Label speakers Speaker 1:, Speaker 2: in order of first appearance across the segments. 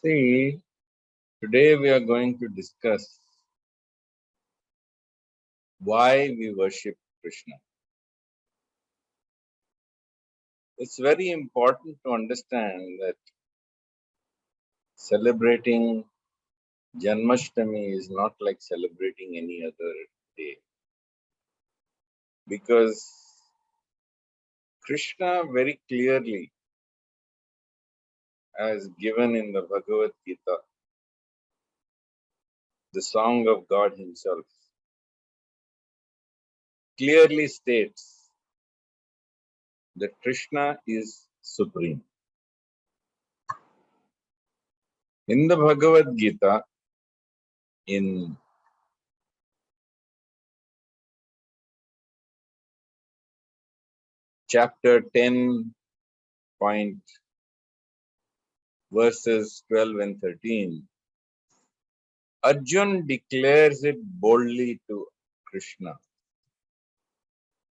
Speaker 1: See, today we are going to discuss why we worship Krishna. It's very important to understand that celebrating Janmashtami is not like celebrating any other day. Because Krishna very clearly, as given in the Bhagavad Geeta, the song of God Himself, clearly states that Krishna is supreme. In the Bhagavad Geeta, in chapter 10, verses 12 and 13, Arjun declares it boldly to Krishna.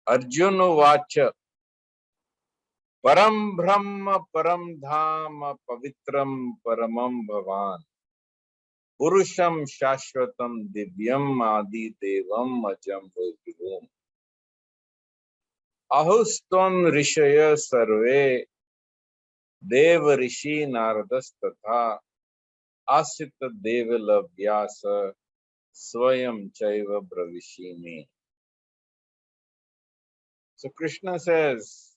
Speaker 1: Arjuna vacha param brahma param dhama pavitram paramam bhavan purusham shashvatam divyam adi devam ajam vibhum ahuston rishaya sarve deva rishi naradas tatha asita devila vyasa swayam chaiva bravishimi. So Krishna says,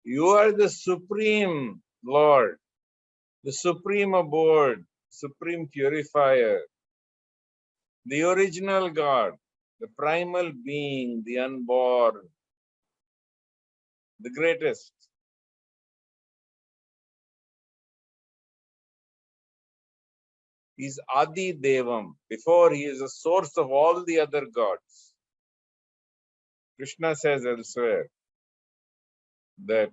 Speaker 1: you are the supreme Lord, the supreme abode, supreme purifier, the original God, the primal being, the unborn, the greatest. He's Adi Devam. Before, he is the source of all the other gods. Krishna says elsewhere that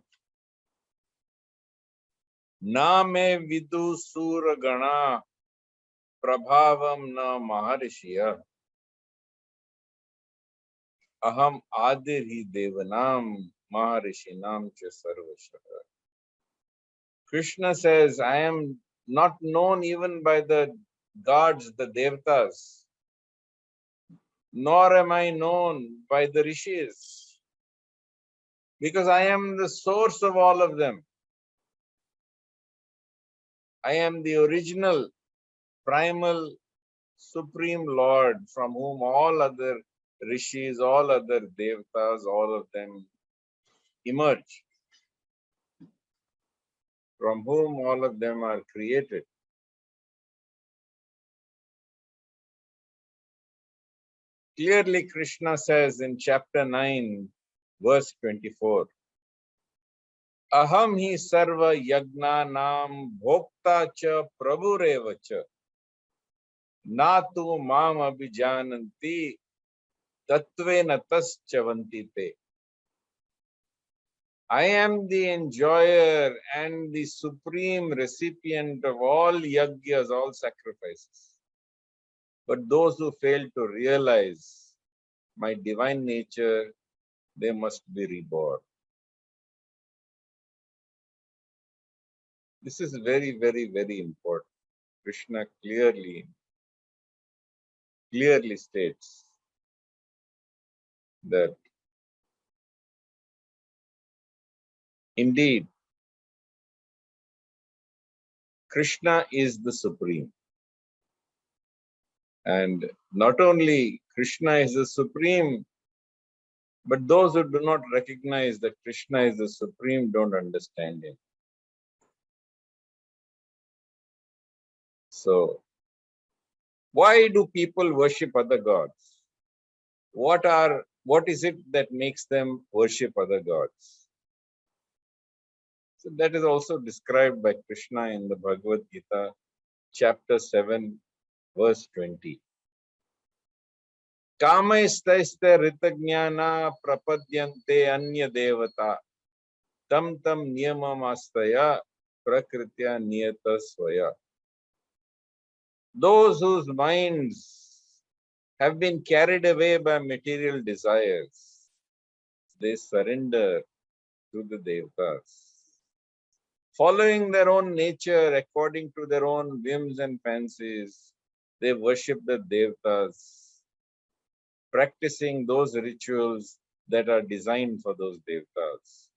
Speaker 1: Na me vidu sura gana prabhavam na maharishiya aham adirhi devanam maharishinam cha sarvashara. Krishna says, I am not known even by the gods, the devatas, nor am I known by the rishis, because I am the source of all of them. I am the original, primal, supreme Lord from whom all other rishis, all other devatas, all of them emerge, from whom all of them are created. Clearly, Krishna says in chapter 9, verse 24, Aham hi sarva yagna nam bhokta cha prabhureva cha natu mam abhijananti tattvena tas chavanti te. I am the enjoyer and the supreme recipient of all yagyas, all sacrifices. But those who fail to realize my divine nature, they must be reborn. This is very, very, very important. Krishna clearly states that indeed Krishna is the supreme. And not only Krishna is the supreme, but those who do not recognize that Krishna is the supreme don't understand him. So, why do people worship other gods? What is it that makes them worship other gods? So that is also described by Krishna in the Bhagavad Gita, chapter 7, verse 20. Kamaisthaiste ritajnana prapadyante anya devata tam niyamamastaya prakritya niyata swaya. Those whose minds have been carried away by material desires, they surrender to the devatas. following their own nature, according to their own whims and fancies. They worship the devtas, practicing those rituals that are designed for those devtas.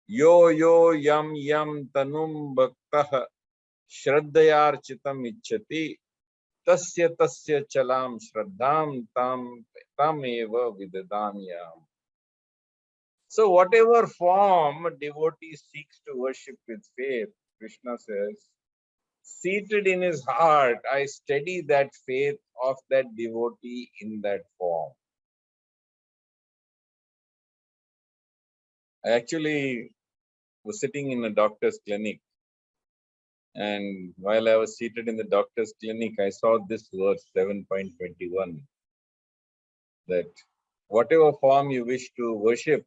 Speaker 1: Yo yo yam yam tanum bhaktah shraddhayarchitam ichchati tasya tasya chalam shraddham tam eva vidadanyam. So whatever form a devotee seeks to worship with faith, Krishna says, seated in his heart, I steady that faith of that devotee in that form. I actually was sitting in a doctor's clinic, and while I was seated in the doctor's clinic, I saw this verse 7.21 that whatever form you wish to worship,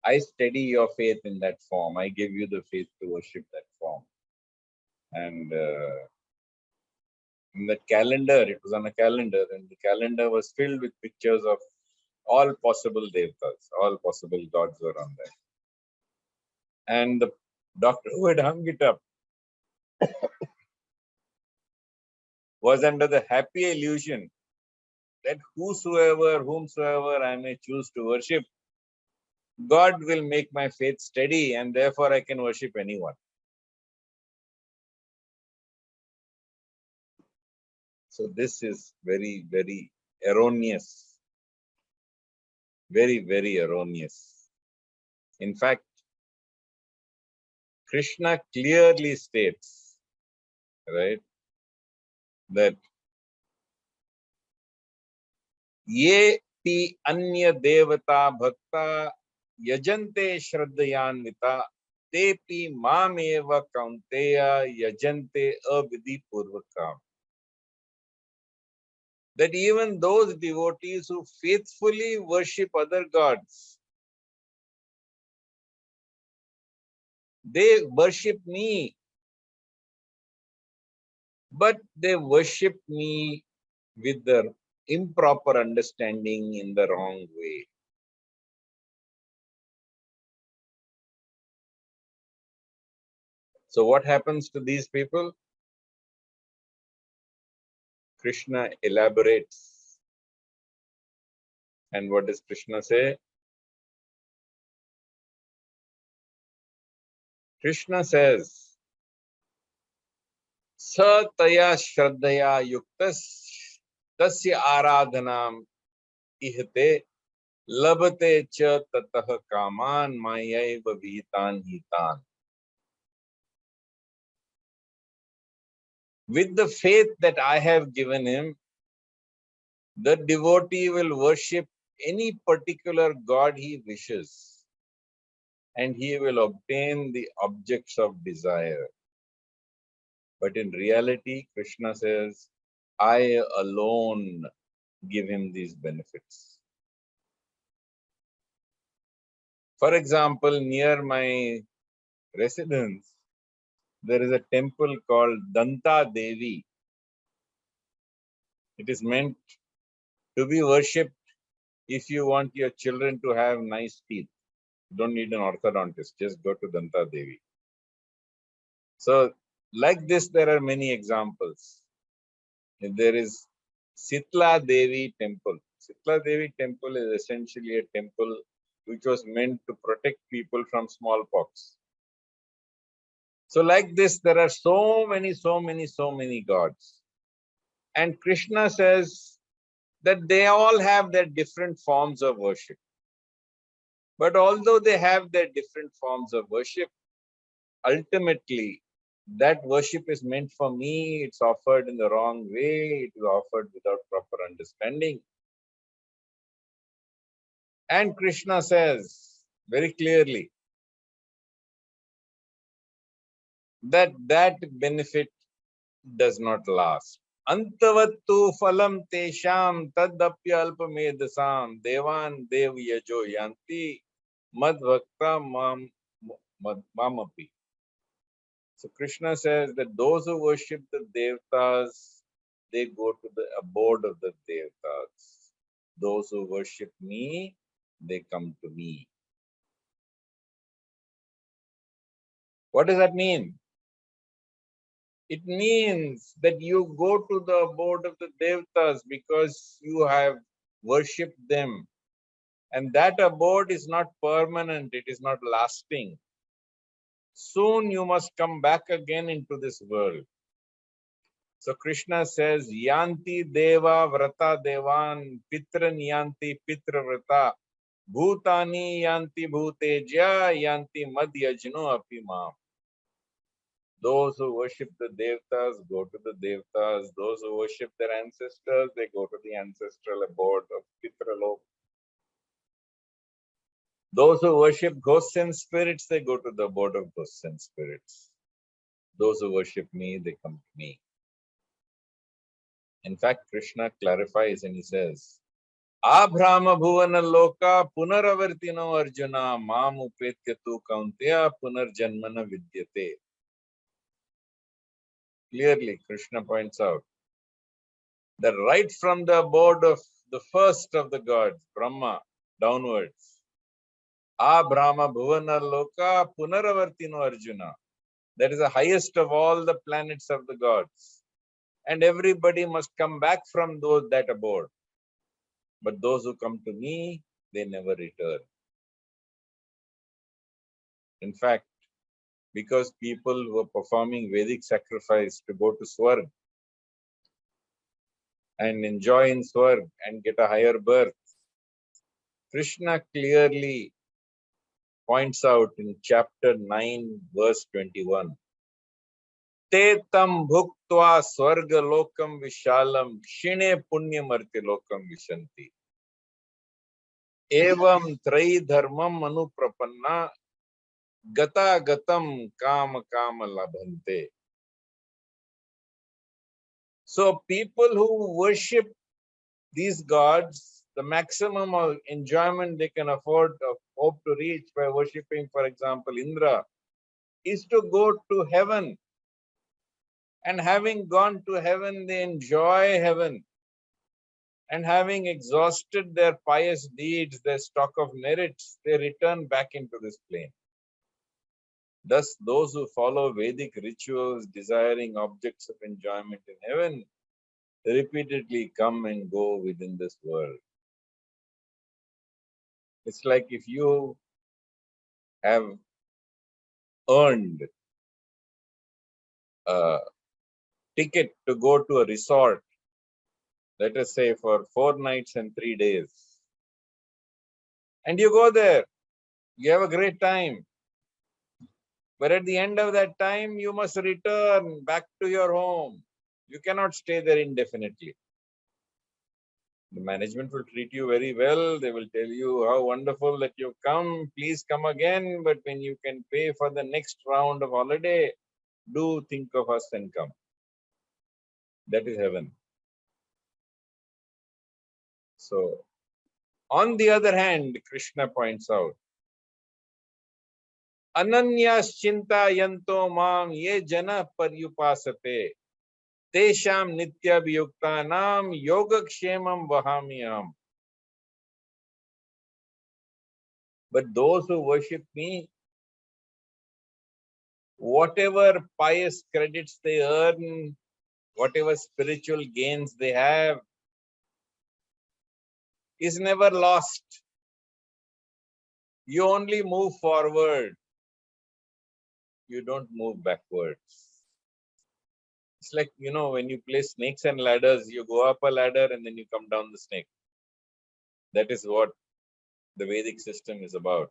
Speaker 1: I steady your faith in that form. I give you the faith to worship that form. And in that calendar, it was on a calendar, and the calendar was filled with pictures of all possible devtas, all possible gods were on there. And the doctor who had hung it up was under the happy illusion that whomsoever I may choose to worship, God will make my faith steady, and therefore I can worship anyone. So this is very, very erroneous. Very, very erroneous. In fact, Krishna clearly states, right, that ye pi anya devata bhakta yajante shraddhayanvita te pi mameva kaunteya yajante avidhi purvakam. That even those devotees who faithfully worship other gods, they worship me, but they worship me with the improper understanding in the wrong way. So what happens to these people? Krishna elaborates. And what does Krishna say? Krishna says, Sataya Shraddhaya Yuktas Tasya Aradhanam Ihte Labate Cha Tatah Kaman Mayaiva Vihitan Hitan. With the faith that I have given him, the devotee will worship any particular god he wishes, and he will obtain the objects of desire. But in reality, Krishna says, I alone give him these benefits. For example, near my residence, there is a temple called Danta Devi. It is meant to be worshipped if you want your children to have nice teeth. You don't need an orthodontist, just go to Danta Devi. So, like this, there are many examples. There is Sitla Devi temple. Sitla Devi temple is essentially a temple which was meant to protect people from smallpox. So like this, there are so many gods. And Krishna says that they all have their different forms of worship. But although they have their different forms of worship, ultimately, that worship is meant for me, it's offered in the wrong way, it is offered without proper understanding. And Krishna says very clearly that that benefit does not last. Antavattu phalam tesham tadapya alpamedasam devan dev yajo yanti madbhakta mamapi. So Krishna says that those who worship the devtas, they go to the abode of the devtas. Those who worship me, they come to me. What does that mean? It means that you go to the abode of the Devatas because you have worshipped them. And that abode is not permanent, it is not lasting. Soon you must come back again into this world. So Krishna says, Yanti Deva Vrata Devan Pitran Yanti Pitra Vrata Bhutani Yanti Bhuteja Yanti Madhyajno Apimam. Those who worship the Devatas go to the Devatas. Those who worship their ancestors, they go to the ancestral abode of Pitralok. Those who worship ghosts and spirits, they go to the abode of ghosts and spirits. Those who worship me, they come to me. In fact, Krishna clarifies and he says, Abhrama bhuvana loka punaravartino arjuna mam upetya tu kaunteya punarjanmana vidyate. Clearly, Krishna points out that right from the abode of the first of the gods, Brahma, downwards, Abhrama bhuvana loka punaravartino arjuna. That is the highest of all the planets of the gods. And everybody must come back from that abode. But those who come to me, they never return. In fact, because people were performing Vedic sacrifice to go to Swarg and enjoy in Swarg and get a higher birth, Krishna clearly points out in chapter 9, verse 21, Te tam bhuktva swarga lokam vishalam shine punyam arti lokam vishanti. Evam trai dharmam anuprapanna gata gatam kama kama labhante. So people who worship these gods, the maximum of enjoyment they can afford or hope to reach by worshipping, for example, Indra, is to go to heaven. And having gone to heaven, they enjoy heaven. And having exhausted their pious deeds, their stock of merits, they return back into this plane. Thus, those who follow Vedic rituals, desiring objects of enjoyment in heaven, repeatedly come and go within this world. It's like if you have earned a ticket to go to a resort, let us say for 4 nights and 3 days, and you go there, you have a great time. But at the end of that time, you must return back to your home. You cannot stay there indefinitely. The management will treat you very well. They will tell you how wonderful that you've come. Please come again. But when you can pay for the next round of holiday, do think of us and come. That is heaven. So, on the other hand, Krishna points out, Ananyas chinta yanto mam ye jana paryupasate tesham nitya viyuktanam yogakshemam vahamyam. But those who worship me, whatever pious credits they earn, whatever spiritual gains they have, is never lost. You only move forward. You don't move backwards. It's like, when you play snakes and ladders, you go up a ladder and then you come down the snake. That is what the Vedic system is about.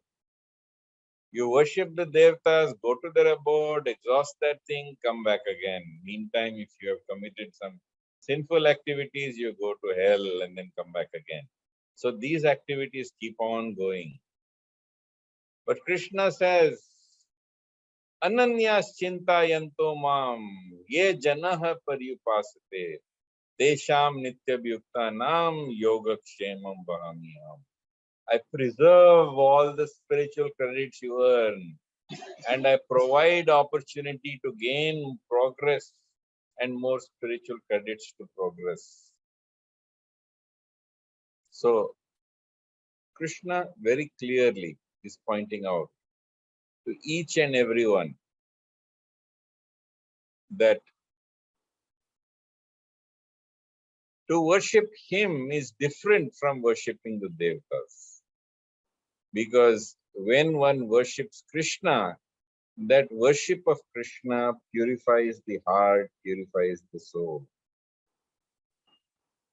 Speaker 1: You worship the Devatas, go to their abode, exhaust that thing, come back again. Meantime, if you have committed some sinful activities, you go to hell and then come back again. So these activities keep on going. But Krishna says, Ananyas chintayanto mam ye janah paryupasate tesham nityabhyuktanam yogakshemam vahamyam. I preserve all the spiritual credits you earn, and I provide opportunity to gain progress and more spiritual credits to progress. So, Krishna very clearly is pointing out to each and everyone that to worship him is different from worshipping the devatas. Because when one worships Krishna, that worship of Krishna purifies the heart, purifies the soul.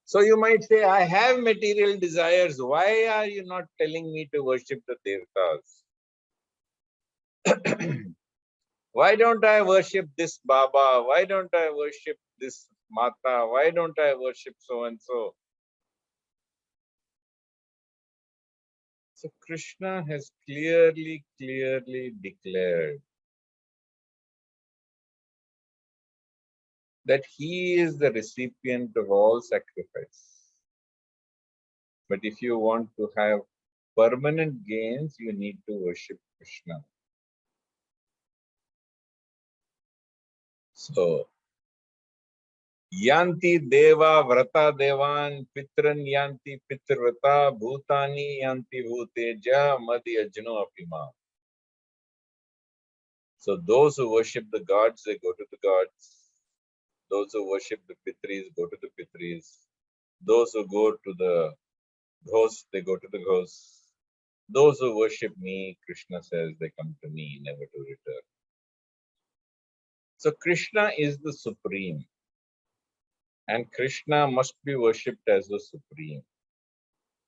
Speaker 1: So you might say, I have material desires. Why are you not telling me to worship the devatas? Why don't I worship this Baba? Why don't I worship this Mata? Why don't I worship so and so? So Krishna has clearly declared that he is the recipient of all sacrifice. But if you want to have permanent gains, you need to worship Krishna. So, yanti deva vrata devan pitran yanti pitrvrata bhutani yanti bhuteja madhyajno apima. So those who worship the gods, they go to the gods. Those who worship the Pitris, go to the Pitris. Those who go to the ghosts, they go to the ghosts. Those who worship me, Krishna says, they come to me, never to return. So Krishna is the supreme. And Krishna must be worshipped as the supreme.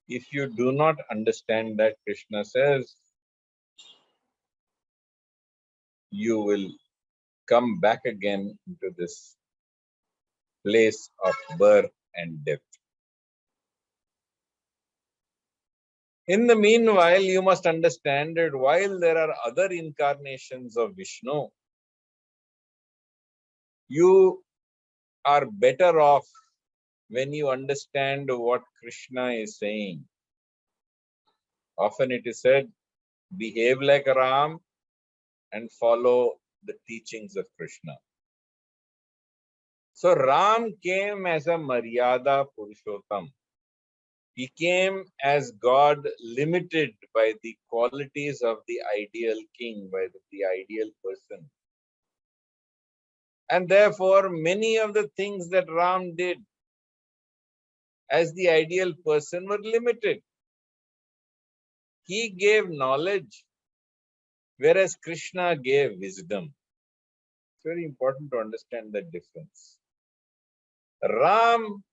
Speaker 1: If you do not understand that, Krishna says, you will come back again into this place of birth and death. In the meanwhile, you must understand that while there are other incarnations of Vishnu, you are better off when you understand what Krishna is saying. Often it is said, behave like Ram and follow the teachings of Krishna. So Ram came as a Maryada Purushottam. He came as God limited by the qualities of the ideal king, by the ideal person. And therefore, many of the things that Ram did as the ideal person were limited. He gave knowledge, whereas Krishna gave wisdom. It's very important to understand that difference. Ram,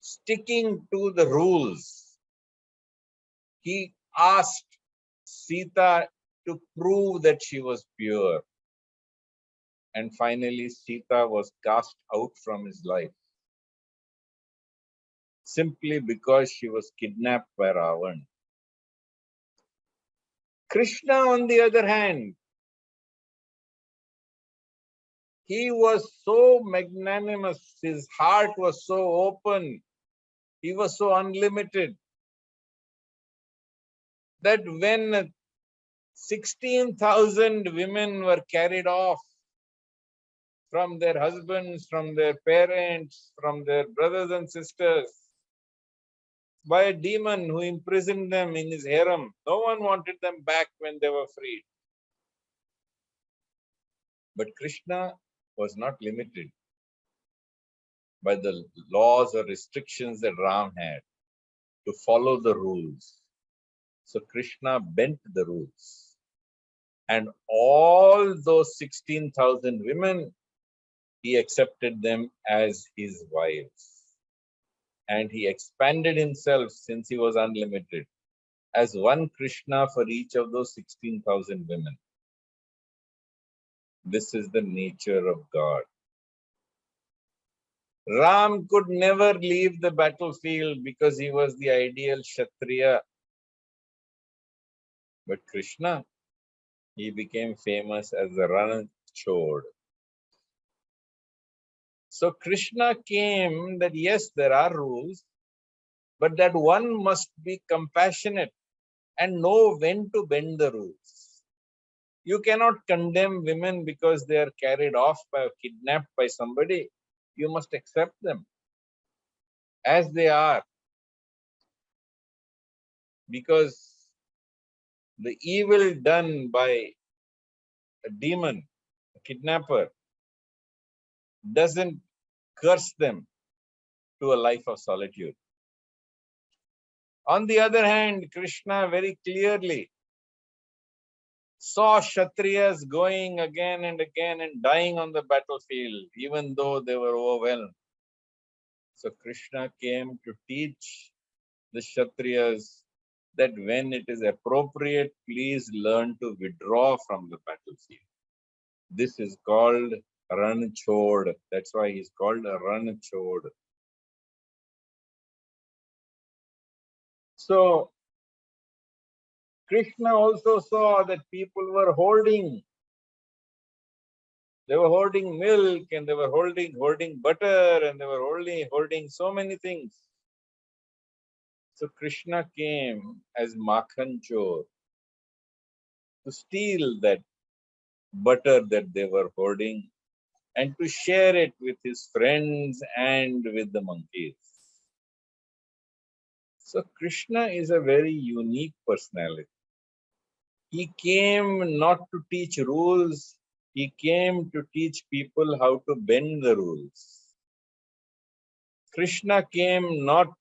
Speaker 1: sticking to the rules, he asked Sita to prove that she was pure. And finally, Sita was cast out from his life simply because she was kidnapped by Ravan. Krishna, on the other hand, he was so magnanimous, his heart was so open, he was so unlimited, that when 16,000 women were carried off from their husbands, from their parents, from their brothers and sisters, by a demon who imprisoned them in his harem, no one wanted them back when they were freed. But Krishna was not limited by the laws or restrictions that Ram had to follow the rules. So Krishna bent the rules. And all those 16,000 women, he accepted them as his wives. And he expanded himself, since he was unlimited, as one Krishna for each of those 16,000 women. This is the nature of God. Ram could never leave the battlefield because he was the ideal Kshatriya. But Krishna, he became famous as the Ranachod. So Krishna came that yes, there are rules, but that one must be compassionate and know when to bend the rules. You cannot condemn women because they are carried off or kidnapped by somebody. You must accept them as they are. Because the evil done by a demon, a kidnapper, doesn't curse them to a life of solitude. On the other hand, Krishna very clearly saw Kshatriyas going again and again and dying on the battlefield, even though they were overwhelmed. So Krishna came to teach the Kshatriyas that when it is appropriate, please learn to withdraw from the battlefield. This is called Ranchod. That's why he's called a Ranchod. So Krishna also saw that people were hoarding. They were hoarding milk, and they were hoarding butter, and they were hoarding so many things. So Krishna came as Makhan Chor to steal that butter that they were hoarding and to share it with his friends and with the monkeys. So Krishna is a very unique personality. He came not to teach rules, he came to teach people how to bend the rules. Krishna came not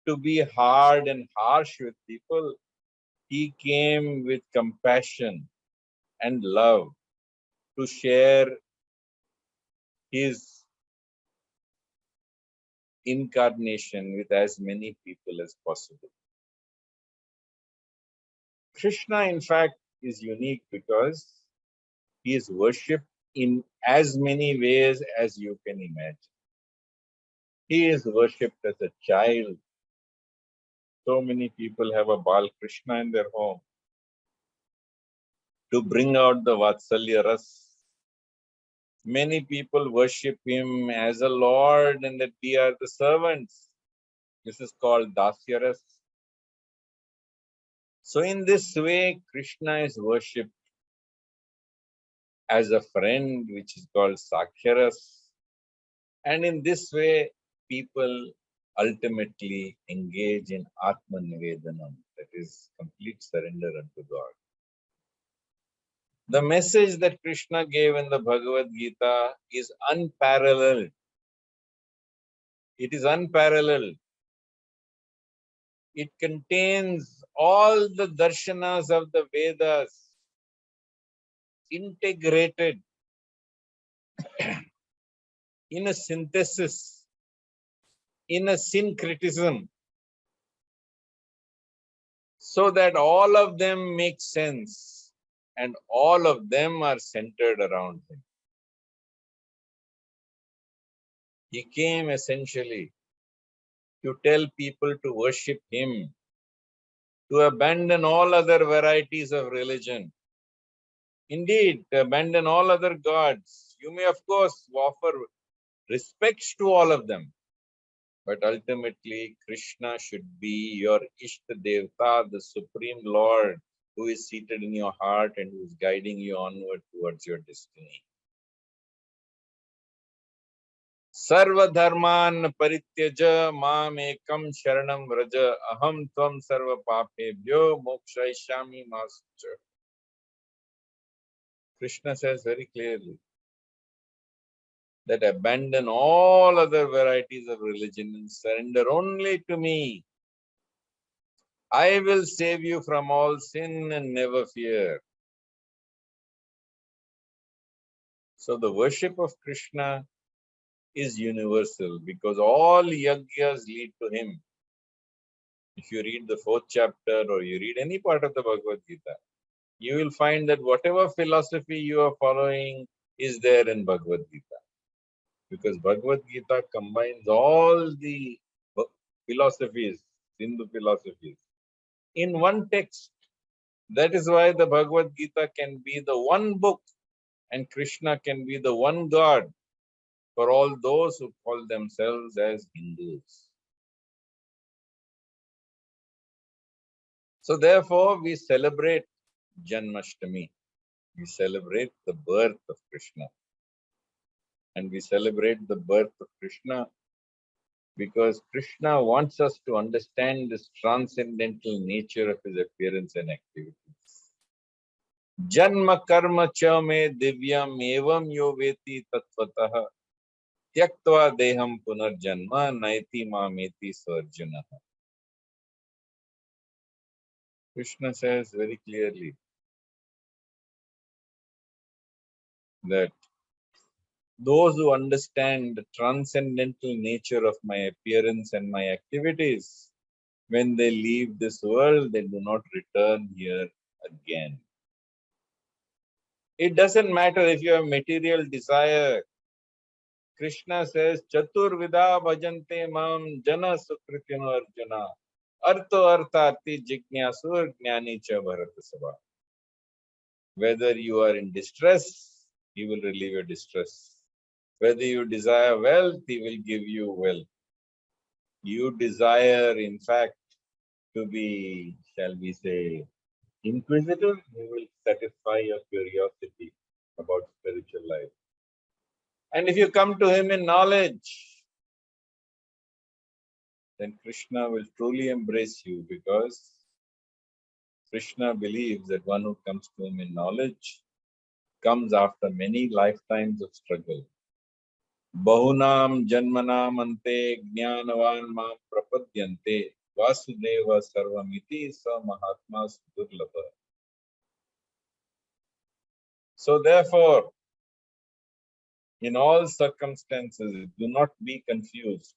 Speaker 1: to be hard and harsh with people, he came with compassion and love to share his incarnation with as many people as possible. Krishna, in fact, is unique because he is worshipped in as many ways as you can imagine. He is worshipped as a child. So many people have a Bal Krishna in their home to bring out the Vatsalya Ras. Many people worship him as a Lord and that we are the servants. This is called Dasya Ras. So in this way, Krishna is worshipped as a friend, which is called Saksharas. And in this way, people ultimately engage in Atma Nivedanam, that is complete surrender unto God. The message that Krishna gave in the Bhagavad Gita is unparalleled. It is unparalleled. It contains all the darshanas of the Vedas integrated in a synthesis, in a syncretism, so that all of them make sense and all of them are centered around him. He came essentially to tell people to worship him, to abandon all other varieties of religion. Indeed, to abandon all other gods. You may, of course, offer respects to all of them, but ultimately, Krishna should be your Ishta Devta, the Supreme Lord, who is seated in your heart and who is guiding you onward towards your destiny. Sarva dharman parityaja mam ekam sharanam vraja aham tvam sarva papebhyo mokshaishyami mastucha. Krishna says very clearly that abandon all other varieties of religion and surrender only to me. I will save you from all sin and never fear. So the worship of Krishna is universal because all yajnas lead to him. If you read the 4th chapter or you read any part of the Bhagavad Gita, you will find that whatever philosophy you are following is there in Bhagavad Gita. Because Bhagavad Gita combines all the philosophies, Hindu philosophies, in one text. That is why the Bhagavad Gita can be the one book and Krishna can be the one God for all those who call themselves as Hindus. So therefore, we celebrate Janmashtami. We celebrate the birth of Krishna. And we celebrate the birth of Krishna because Krishna wants us to understand this transcendental nature of his appearance and activities. Janma karma cha me divyam evam yo veti tatvatah tyaktva deham punarjanma naiti mameti sarjana. Krishna says very clearly that those who understand the transcendental nature of my appearance and my activities, when they leave this world, they do not return here again. It doesn't matter if you have material desire. Krishna says, Chatur Vida Bhajante Mam Jana Sukritino Arjuna Artho Arthati Jignasur Jnani Cha Bharata Sabha. Whether you are in distress, he will relieve your distress. Whether you desire wealth, he will give you wealth. You desire, in fact, to be, shall we say, inquisitive, he will satisfy your curiosity about spiritual life. And if you come to him in knowledge, then Krishna will truly embrace you, because Krishna believes that one who comes to him in knowledge comes after many lifetimes of struggle. Bahunam janmanam ante jnanavan mam prapadyante vasudeva sarvamiti sa mahatma sudurlabha. So therefore, in all circumstances, do not be confused.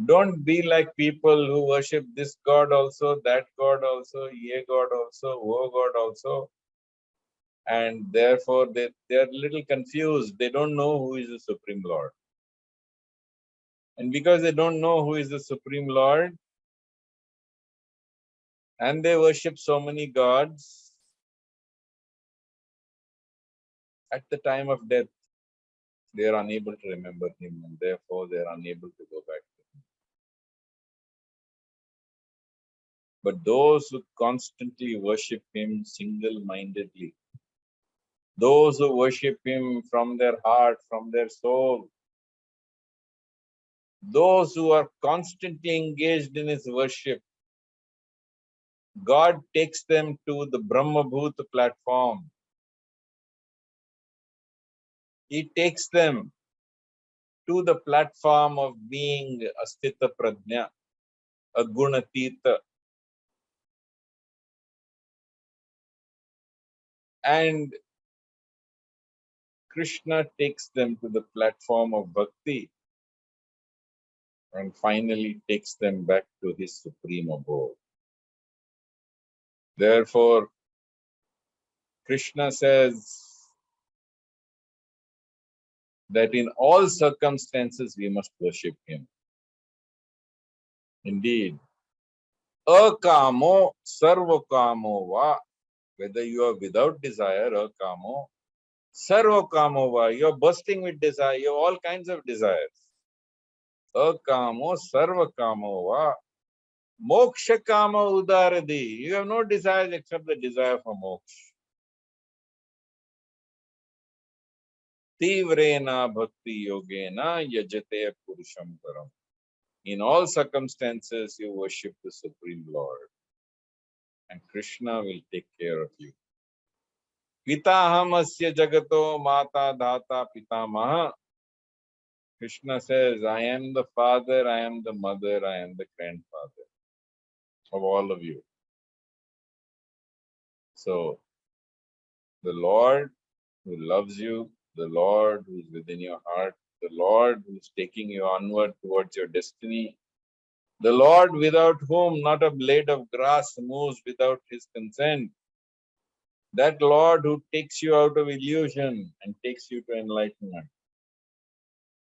Speaker 1: Don't be like people who worship this God also, that God also, ye God also, wo God also. And therefore, they are a little confused. They don't know who is the Supreme Lord. And because they don't know who is the Supreme Lord, and they worship so many gods, at the time of death, they are unable to remember him, and therefore they are unable to go back to him. But those who constantly worship him single-mindedly, those who worship him from their heart, from their soul, those who are constantly engaged in his worship, God takes them to the Brahma Bhuta platform. He takes them to the platform of being Astita Prajna, a Gunatita. And Krishna takes them to the platform of Bhakti, and finally takes them back to his supreme abode. Therefore, Krishna says that in all circumstances we must worship him. Indeed, akamo sarvakamo va, whether you are without desire, akamo sarvakamo va, you are bursting with desire, you have all kinds of desires. Akamo sarvakamo va, moksha kama udaradi, you have no desires except the desire for moksha. Tivrena bhakti yogena yajate purusham param. In all circumstances, you worship the Supreme Lord, and Krishna will take care of you. Pitaham asya jagato mata dhata pitamaha. Krishna says, I am the father, I am the mother, I am the grandfather of all of you. So, the Lord who loves you, the Lord who is within your heart, the Lord who is taking you onward towards your destiny, the Lord without whom not a blade of grass moves without his consent, that Lord who takes you out of illusion and takes you to enlightenment,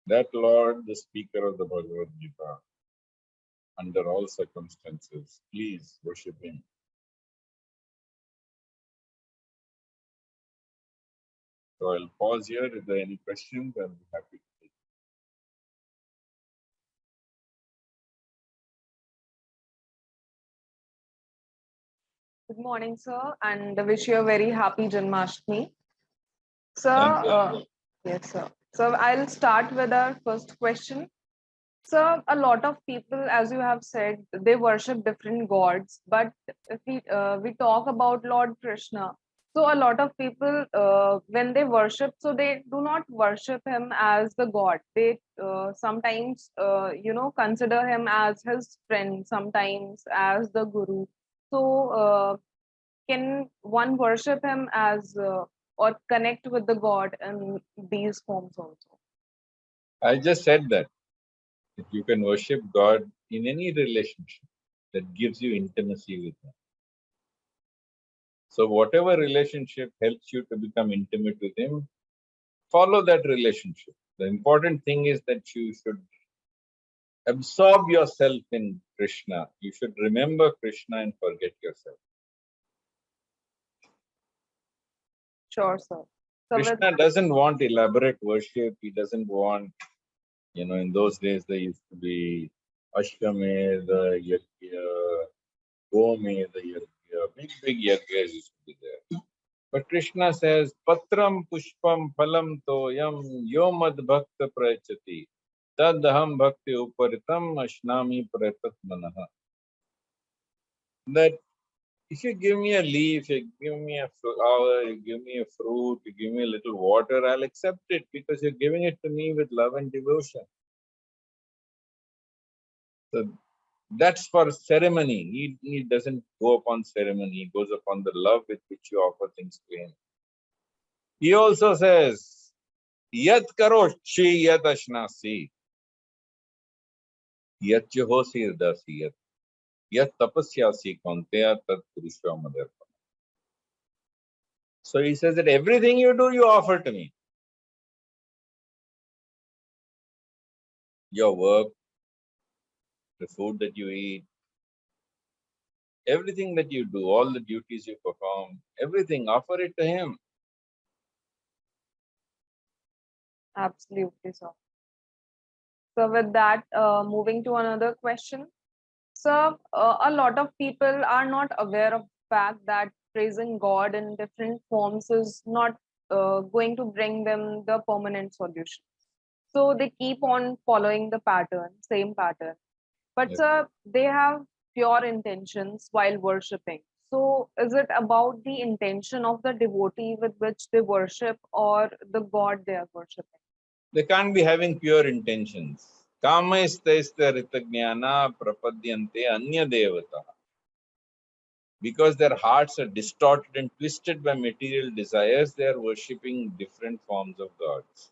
Speaker 1: that Lord, the speaker of the Bhagavad Gita, under all circumstances, please worship him. So I'll pause here. If there are any questions, I'll be happy to take.
Speaker 2: Good morning, sir, and I wish you a very happy Janmashtami. Sir,
Speaker 1: Thank you.
Speaker 2: yes, sir. So I'll start with our first question. So a lot of people, as you have said, they worship different gods. But if we talk about Lord Krishna, so a lot of people, when they worship, so they do not worship him as the god. They sometimes, consider him as his friend, sometimes as the guru. So can one worship him as or connect with the god in these forms also?
Speaker 1: I just said that you can worship God in any relationship that gives you intimacy with him. So whatever relationship helps you to become intimate with him, follow that relationship. The important thing is that you should absorb yourself in Krishna. You should remember Krishna and forget yourself.
Speaker 2: Sure, sir. So with
Speaker 1: Krishna doesn't want elaborate worship. He doesn't want, in those days there used to be Ashwamedha, Yajna, Gomedha Yajna, big yajnas used to be there. But Krishna says, Patram Pushpam Phalam Toyam Yomad Bhakta Prachati Tadaham Bhakti Uparitam Ashnami Pratat Manaha. That if you give me a leaf, you give me a flower, you give me a fruit, you give me a little water, I'll accept it because you're giving it to me with love and devotion. So that's for ceremony. He doesn't go upon ceremony, he goes upon the love with which you offer things to him. He also says, Yat karoshi yat ashnasi, yat juhosi rdasi yat tapasyasi konteya tat purusha madarpa. So he says that everything you do, you offer to me. Your work, the food that you eat, everything that you do, all the duties you perform, everything, offer it to him.
Speaker 2: absolutely, sir. So with that, moving to another question. So a lot of people are not aware of the fact that praising God in different forms is not going to bring them the permanent solution. So they keep on following the pattern, same pattern. But
Speaker 1: Yes.
Speaker 2: they have pure intentions while worshipping. So is it about the intention of the devotee with which they worship or the God they are worshipping?
Speaker 1: They can't be having pure intentions. Kamaisthaistha ritajnana prapadyante anya devata. Because their hearts are distorted and twisted by material desires, they are worshipping different forms of gods.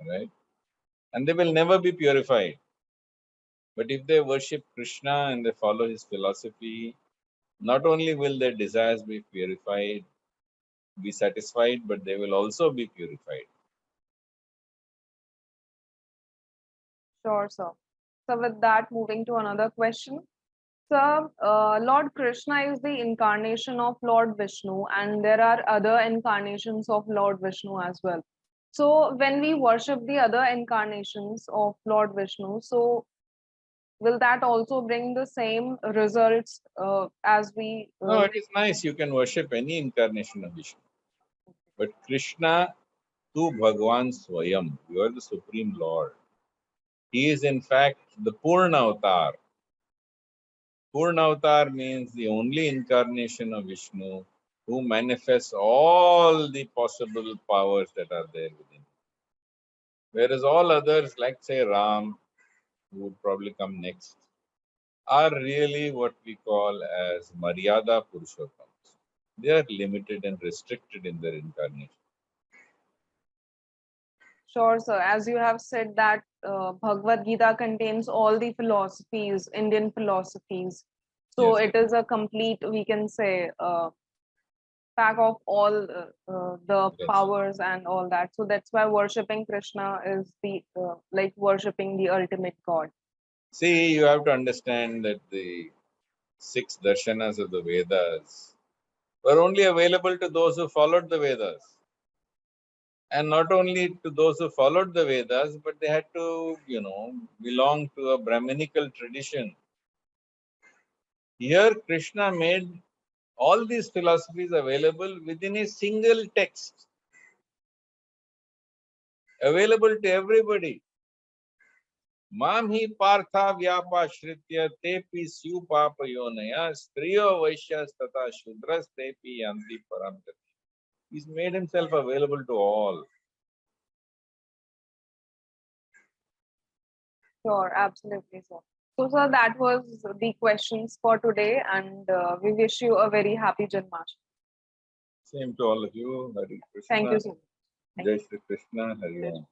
Speaker 1: Right? And they will never be purified. But if they worship Krishna and they follow his philosophy, not only will their desires be purified, be satisfied, but they will also be purified.
Speaker 2: Sure, sir. So with that, moving to another question. So, Lord Krishna is the incarnation of Lord Vishnu, and there are other incarnations of Lord Vishnu as well. So, when we worship the other incarnations of Lord Vishnu, so will that also bring the same results as we
Speaker 1: No, it is nice. You can worship any incarnation of Vishnu. But Krishna, tu Bhagwan Swayam, you are the Supreme Lord. He is in fact the Purna Avatar. Purna Avatar means the only incarnation of Vishnu who manifests all the possible powers that are there within. Whereas all others, like say Ram, who would probably come next, are really what we call as Maryada Purushottams. They are limited and restricted in their incarnation.
Speaker 2: Sure, sir. As you have said that Bhagavad Gita contains all the philosophies, Indian philosophies. So
Speaker 1: Yes.
Speaker 2: it is a complete, we can say, pack of all the
Speaker 1: Yes.
Speaker 2: powers and all that. So that's why worshipping Krishna is the like worshipping the ultimate God.
Speaker 1: See, you have to understand that the 6 darshanas of the Vedas were only available to those who followed the Vedas. And not only to those who followed the Vedas, but they had to, belong to a Brahminical tradition. Here, Krishna made all these philosophies available within a single text, available to everybody. Mam hi partha vyapashritya tepi syu papayonaya striyo vaishyas tata shudras tepi yanti param gati. He's made himself available to all.
Speaker 2: Sure, absolutely, sir. So, sir, that was the questions for today, and we wish you a very happy Janmashtami.
Speaker 1: Same to all of you. Hari
Speaker 2: Thank you
Speaker 1: Krishna.
Speaker 2: so much. Thank
Speaker 1: Jai
Speaker 2: you.
Speaker 1: Shri Krishna. Hari Om.